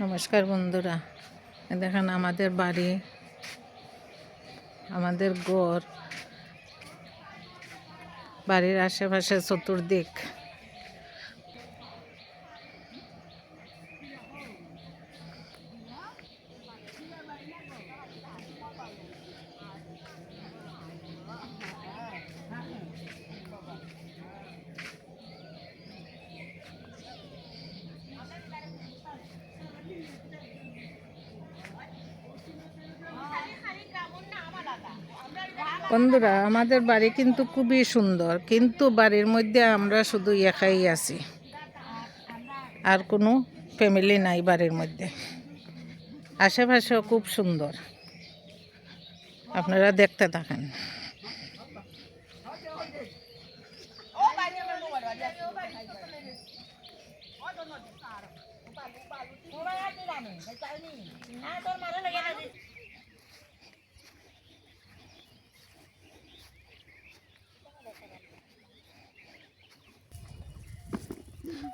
নমস্কার বন্ধুরা, দেখেন আমাদের বাড়ি, আমাদের ঘর, বাড়ির আশেপাশে চতুর্দিক বন্ধুরা আমাদের বাড়ি কিন্তু খুবই সুন্দর, কিন্তু বাড়ির মধ্যে আমরা শুধু একাই আছি, আর কোনো ফ্যামিলি নাই বাড়ির মধ্যে। আশেপাশেও খুব সুন্দর, আপনারা দেখতে থাকেন।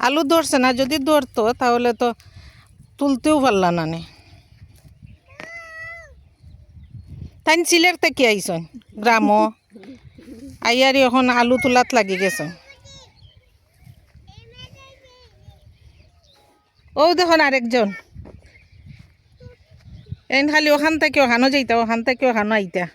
আলু ধরছে না, যদি ধরতো তাহলে তো তুলতেও পারলা না। তাই সিলেট থেকে আইসন গ্রামও আইয়ারি এখন আলু তোলাত লাগি গেছ। ও দেখুন আরেকজন এন খালি ওখান থেকে ওখানো যাইতা, ওখান থেকে ওখানো আইতা।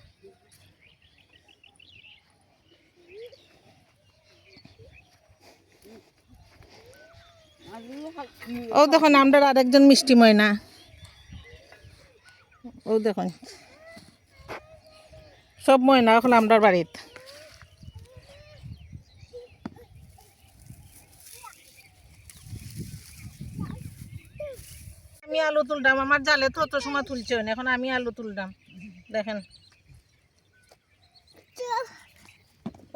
ও দেখুন আমরা আরেকজন মিষ্টি ময়না, ও দেখুন সব ময়না এখন আমরা বাড়িতে। আমি আলু তুললাম, আমার জালে তো অত সময় তুলছে, এখন আমি আলু তুললাম। দেখেন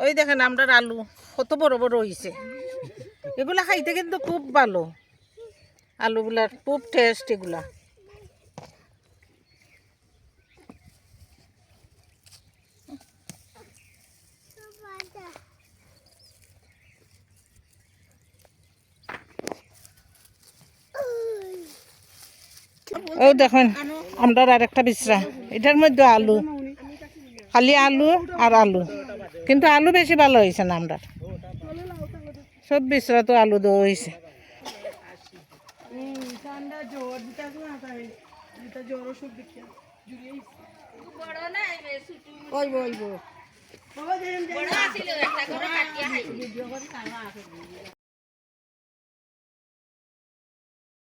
ওই দেখেন আমরা আলু কত বড় বড় হয়েছে। এগুলা খাইতে কিন্তু খুব ভালো, আলুগুলার খুব টেস্ট এগুলা। ও দেখেন আমরা আরেকটা বিছরা, এটার মধ্যে আলু, খালি আলু আর আলু, কিন্তু আলু বেশি ভালো হয়েছে না। আমরা সব বিছরা তো আলু দেওয়া হয়েছে।